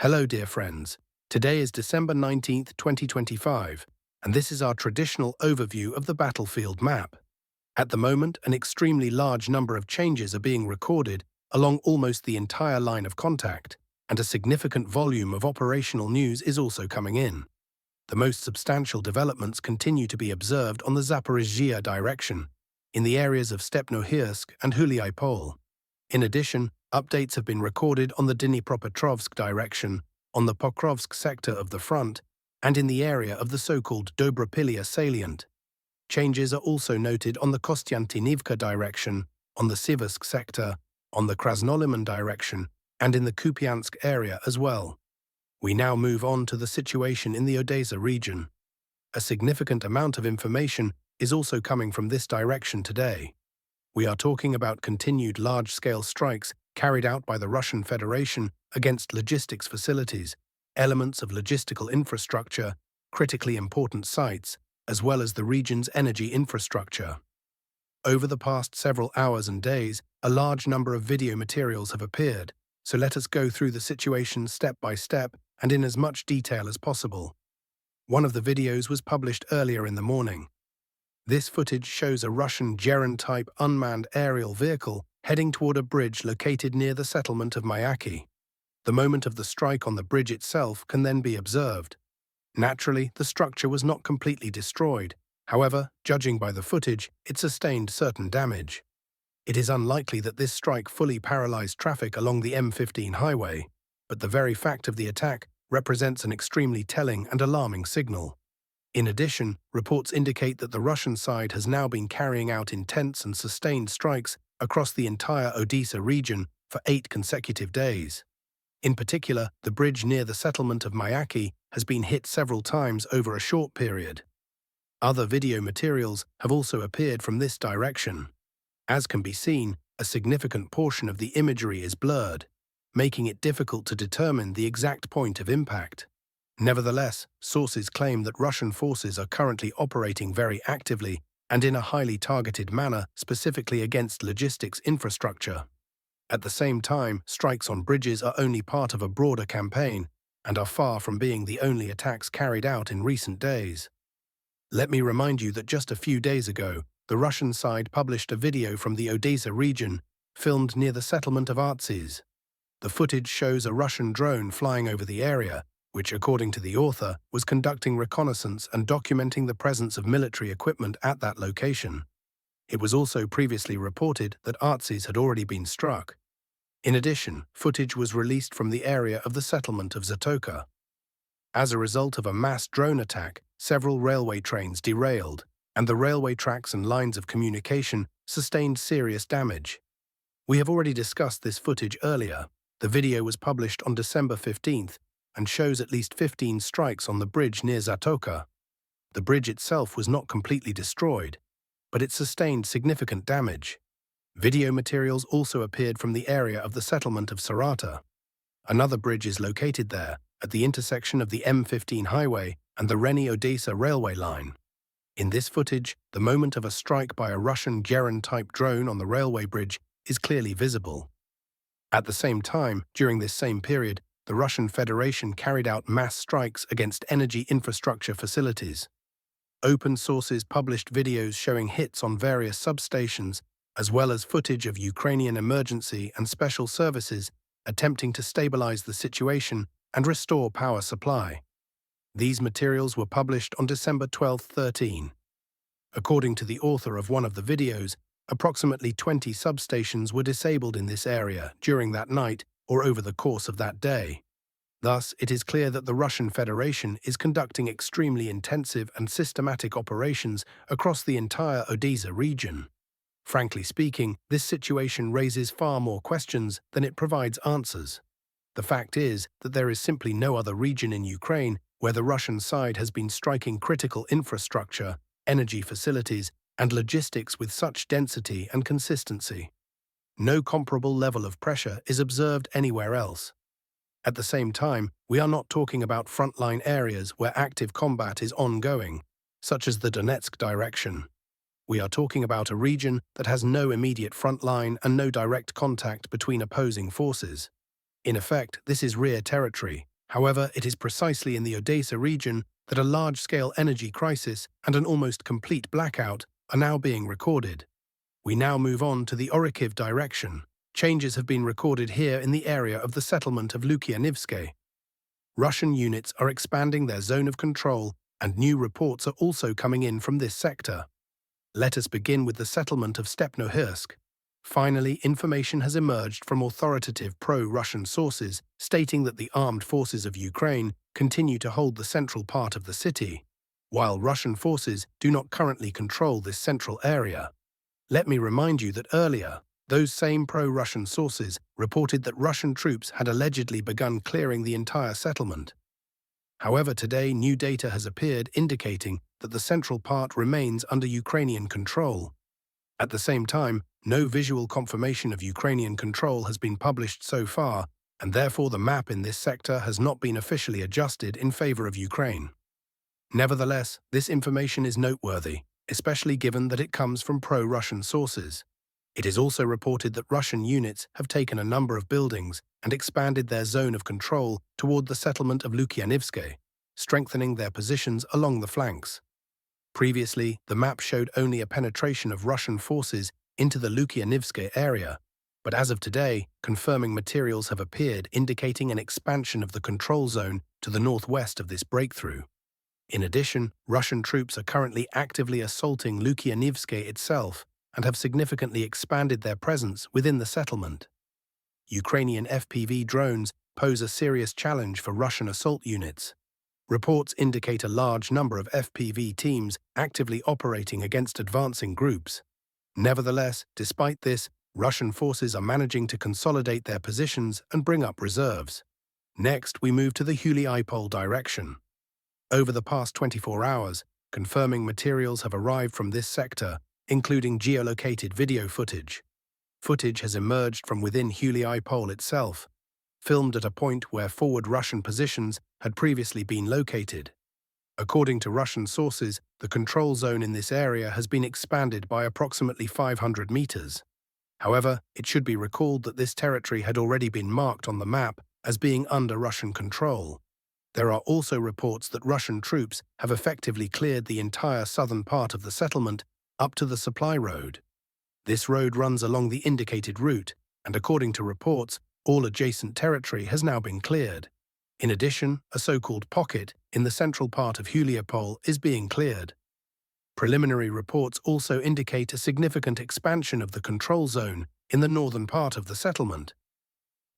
Hello, dear friends. Today is December 19th, 2025, and this is our traditional overview of the battlefield map. At the moment, an extremely large number of changes are being recorded along almost the entire line of contact, and a significant volume of operational news is also coming in. The most substantial developments continue to be observed on the Zaporizhzhia direction, in the areas of Stepnohirsk and Huliaipol. In addition, updates have been recorded on the Dnipropetrovsk direction, on the Pokrovsk sector of the front, and in the area of the so-called Dobropilya salient. Changes are also noted on the Kostiantinivka direction, on the Siversk sector, on the Krasnoliman direction, and in the Kupiansk area as well. We now move on to the situation in the Odesa region. A significant amount of information is also coming from this direction today. We are talking about continued large-scale strikes carried out by the Russian Federation against logistics facilities, elements of logistical infrastructure, critically important sites, as well as the region's energy infrastructure. Over the past several hours and days, a large number of video materials have appeared, so let us go through the situation step by step and in as much detail as possible. One of the videos was published earlier in the morning. This footage shows a Russian Geran-type unmanned aerial vehicle heading toward a bridge located near the settlement of Mayaki. The moment of the strike on the bridge itself can then be observed. Naturally, the structure was not completely destroyed. However, judging by the footage, it sustained certain damage. It is unlikely that this strike fully paralyzed traffic along the M15 highway, but the very fact of the attack represents an extremely telling and alarming signal. In addition, reports indicate that the Russian side has now been carrying out intense and sustained strikes across the entire Odesa region for 8 consecutive days. In particular, the bridge near the settlement of Mayaki has been hit several times over a short period. Other video materials have also appeared from this direction. As can be seen, a significant portion of the imagery is blurred, making it difficult to determine the exact point of impact. Nevertheless, sources claim that Russian forces are currently operating very actively and in a highly targeted manner, specifically against logistics infrastructure. At the same time, strikes on bridges are only part of a broader campaign and are far from being the only attacks carried out in recent days. Let me remind you that just a few days ago, the Russian side published a video from the Odesa region, filmed near the settlement of Artsiz. The footage shows a Russian drone flying over the area, which, according to the author, was conducting reconnaissance and documenting the presence of military equipment at that location. It was also previously reported that Artsiz had already been struck. In addition, footage was released from the area of the settlement of Zatoka. As a result of a mass drone attack, several railway trains derailed, and the railway tracks and lines of communication sustained serious damage. We have already discussed this footage earlier. The video was published on December 15th and shows at least 15 strikes on the bridge near Zatoka. The bridge itself was not completely destroyed, but it sustained significant damage. Video materials also appeared from the area of the settlement of Sarata. Another bridge is located there, at the intersection of the M15 highway and the Reni-Odesa railway line. In this footage, the moment of a strike by a Russian Geran-type drone on the railway bridge is clearly visible. At the same time, during this same period, the Russian Federation carried out mass strikes against energy infrastructure facilities. Open sources published videos showing hits on various substations, as well as footage of Ukrainian emergency and special services attempting to stabilize the situation and restore power supply. These materials were published on December 12, 13. According to the author of one of the videos, approximately 20 substations were disabled in this area during that night or over the course of that day. Thus, it is clear that the Russian Federation is conducting extremely intensive and systematic operations across the entire Odesa region. Frankly speaking, this situation raises far more questions than it provides answers. The fact is that there is simply no other region in Ukraine where the Russian side has been striking critical infrastructure, energy facilities, and logistics with such density and consistency. No comparable level of pressure is observed anywhere else. At the same time, we are not talking about frontline areas where active combat is ongoing, such as the Donetsk direction. We are talking about a region that has no immediate front line and no direct contact between opposing forces. In effect, this is rear territory, However, it is precisely in the Odesa region that a large-scale energy crisis and an almost complete blackout are now being recorded. We now move on to the Orikhiv direction. Changes have been recorded here in the area of the settlement of Lukianivske. Russian units are expanding their zone of control, and new reports are also coming in from this sector. Let us begin with the settlement of Stepnohirsk. Finally, information has emerged from authoritative pro-Russian sources stating that the armed forces of Ukraine continue to hold the central part of the city, while Russian forces do not currently control this central area. Let me remind you that earlier, those same pro-Russian sources reported that Russian troops had allegedly begun clearing the entire settlement. However, today new data has appeared indicating that the central part remains under Ukrainian control. At the same time, no visual confirmation of Ukrainian control has been published so far, and therefore the map in this sector has not been officially adjusted in favor of Ukraine. Nevertheless, this information is noteworthy, especially given that it comes from pro-Russian sources. It is also reported that Russian units have taken a number of buildings and expanded their zone of control toward the settlement of Lukianivske, strengthening their positions along the flanks. Previously, the map showed only a penetration of Russian forces into the Lukianivske area, but as of today, confirming materials have appeared indicating an expansion of the control zone to the northwest of this breakthrough. In addition, Russian troops are currently actively assaulting Lukianivske itself and have significantly expanded their presence within the settlement. Ukrainian FPV drones pose a serious challenge for Russian assault units. Reports indicate a large number of FPV teams actively operating against advancing groups. Nevertheless, despite this, Russian forces are managing to consolidate their positions and bring up reserves. Next, we move to the Huliaipol direction. Over the past 24 hours, confirming materials have arrived from this sector, including geolocated video footage. Footage has emerged from within Huliaipol itself, filmed at a point where forward Russian positions had previously been located. According to Russian sources, the control zone in this area has been expanded by approximately 500 meters. However, it should be recalled that this territory had already been marked on the map as being under Russian control. There are also reports that Russian troops have effectively cleared the entire southern part of the settlement up to the supply road. This road runs along the indicated route, and according to reports, all adjacent territory has now been cleared. In addition, a so-called pocket in the central part of Huliaipol is being cleared. Preliminary reports also indicate a significant expansion of the control zone in the northern part of the settlement.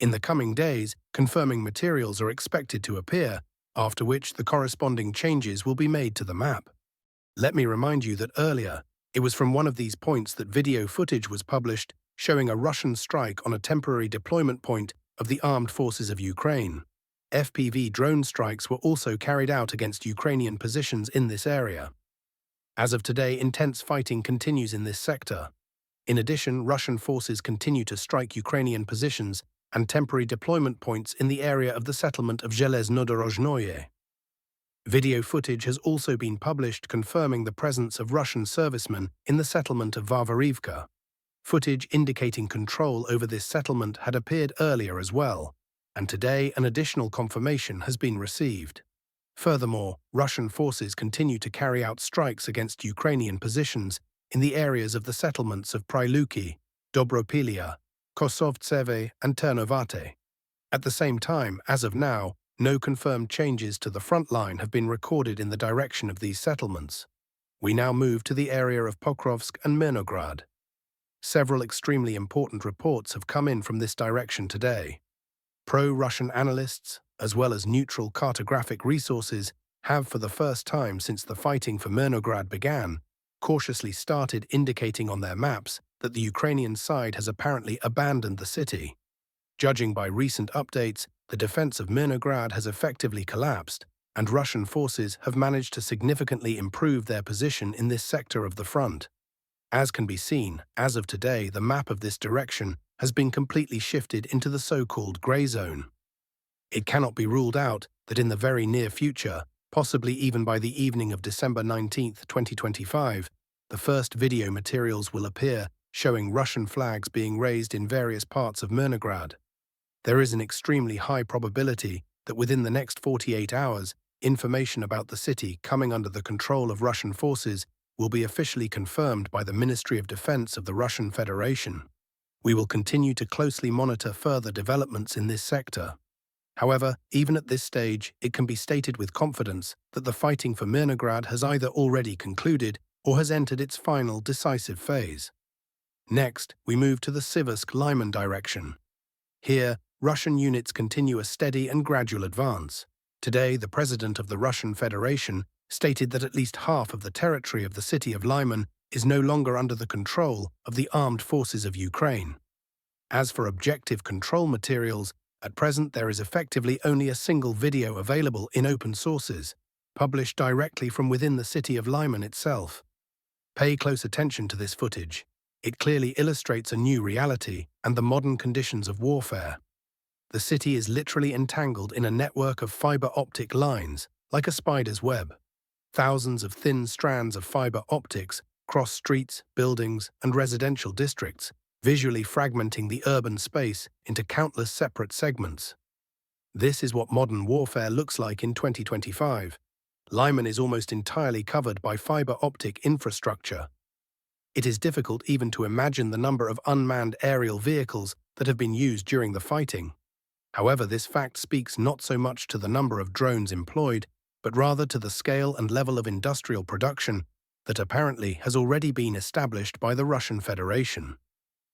In the coming days, confirming materials are expected to appear, after which the corresponding changes will be made to the map. Let me remind you that earlier, it was from one of these points that video footage was published showing a Russian strike on a temporary deployment point of the armed forces of Ukraine. FPV drone strikes were also carried out against Ukrainian positions in this area. As of today, intense fighting continues in this sector. In addition, Russian forces continue to strike Ukrainian positions and temporary deployment points in the area of the settlement of Zheleznodorozhnoye. Video footage has also been published confirming the presence of Russian servicemen in the settlement of Varvarivka. Footage indicating control over this settlement had appeared earlier as well, and today an additional confirmation has been received. Furthermore, Russian forces continue to carry out strikes against Ukrainian positions in the areas of the settlements of Pryluki, Dobropilia, Kosovtseve, and Ternovate. At the same time, as of now, no confirmed changes to the front line have been recorded in the direction of these settlements. We now move to the area of Pokrovsk and Mirnograd. Several extremely important reports have come in from this direction today. Pro-Russian analysts, as well as neutral cartographic resources, have for the first time since the fighting for Mirnograd began, cautiously started indicating on their maps that the Ukrainian side has apparently abandoned the city. Judging by recent updates, the defense of Mirnograd has effectively collapsed, and Russian forces have managed to significantly improve their position in this sector of the front. As can be seen, as of today, the map of this direction has been completely shifted into the so-called grey zone. It cannot be ruled out that in the very near future, possibly even by the evening of December 19, 2025, the first video materials will appear showing Russian flags being raised in various parts of Mirnograd. There is an extremely high probability that within the next 48 hours, information about the city coming under the control of Russian forces will be officially confirmed by the Ministry of Defense of the Russian Federation. We will continue to closely monitor further developments in this sector. However, even at this stage, it can be stated with confidence that the fighting for Mirnograd has either already concluded or has entered its final decisive phase. Next, we move to the Siversk-Lyman direction. Here, Russian units continue a steady and gradual advance. Today, the President of the Russian Federation stated that at least half of the territory of the city of Lyman is no longer under the control of the armed forces of Ukraine. As for objective control materials, at present there is effectively only a single video available in open sources, published directly from within the city of Lyman itself. Pay close attention to this footage. It clearly illustrates a new reality and the modern conditions of warfare. The city is literally entangled in a network of fiber optic lines, like a spider's web. Thousands of thin strands of fiber optics cross streets, buildings, and residential districts, visually fragmenting the urban space into countless separate segments. This is what modern warfare looks like in 2025. Lyman is almost entirely covered by fiber optic infrastructure. It is difficult even to imagine the number of unmanned aerial vehicles that have been used during the fighting. However, this fact speaks not so much to the number of drones employed, but rather to the scale and level of industrial production that apparently has already been established by the Russian Federation.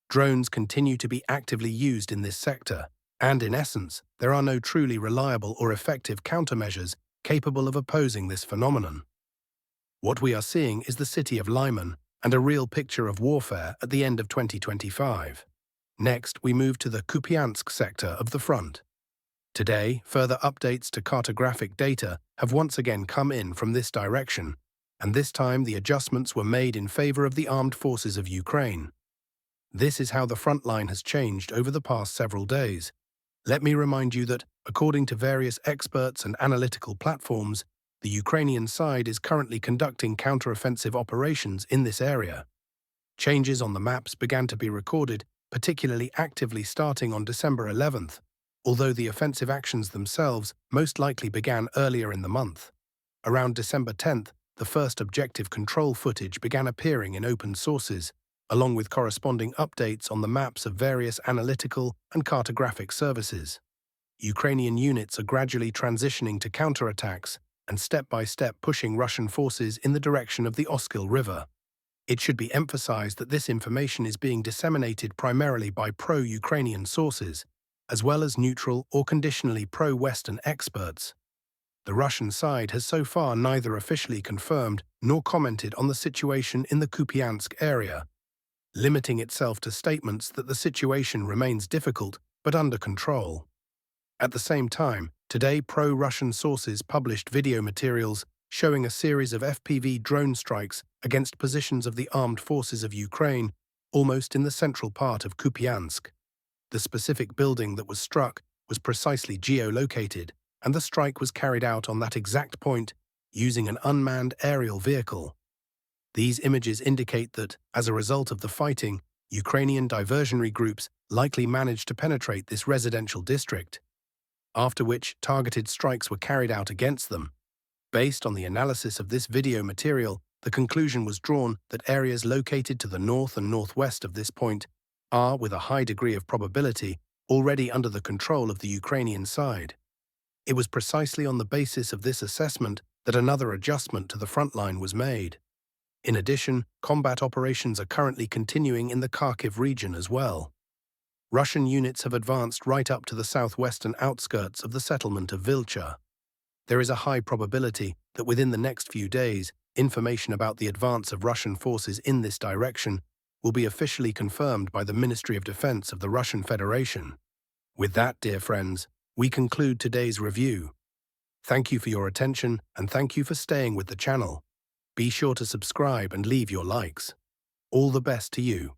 Drones continue to be actively used in this sector, and in essence, there are no truly reliable or effective countermeasures capable of opposing this phenomenon. What we are seeing is the city of Lyman and a real picture of warfare at the end of 2025. Next, we move to the Kupiansk sector of the front. Today, further updates to cartographic data have once again come in from this direction, and this time the adjustments were made in favor of the armed forces of Ukraine. This is how the front line has changed over the past several days. Let me remind you that, according to various experts and analytical platforms, the Ukrainian side is currently conducting counteroffensive operations in this area. Changes on the maps began to be recorded, particularly actively starting on December 11th, although the offensive actions themselves most likely began earlier in the month. Around December 10th, the first objective control footage began appearing in open sources, along with corresponding updates on the maps of various analytical and cartographic services. Ukrainian units are gradually transitioning to counterattacks and step-by-step pushing Russian forces in the direction of the Oskil River. It should be emphasized that this information is being disseminated primarily by pro-Ukrainian sources, as well as neutral or conditionally pro-Western experts. The Russian side has so far neither officially confirmed nor commented on the situation in the Kupiansk area, limiting itself to statements that the situation remains difficult but under control. At the same time, today pro-Russian sources published video materials showing a series of FPV drone strikes against positions of the armed forces of Ukraine, almost in the central part of Kupiansk. The specific building that was struck was precisely geolocated, and the strike was carried out on that exact point using an unmanned aerial vehicle. These images indicate that, as a result of the fighting, Ukrainian diversionary groups likely managed to penetrate this residential district, after which targeted strikes were carried out against them. Based on the analysis of this video material, the conclusion was drawn that areas located to the north and northwest of this point are, with a high degree of probability, already under the control of the Ukrainian side. It was precisely on the basis of this assessment that another adjustment to the front line was made. In addition, combat operations are currently continuing in the Kharkiv region as well. Russian units have advanced right up to the southwestern outskirts of the settlement of Vilcha. There is a high probability that within the next few days, information about the advance of Russian forces in this direction will be officially confirmed by the Ministry of Defense of the Russian Federation. With that, dear friends, we conclude today's review. Thank you for your attention and thank you for staying with the channel. Be sure to subscribe and leave your likes. All the best to you.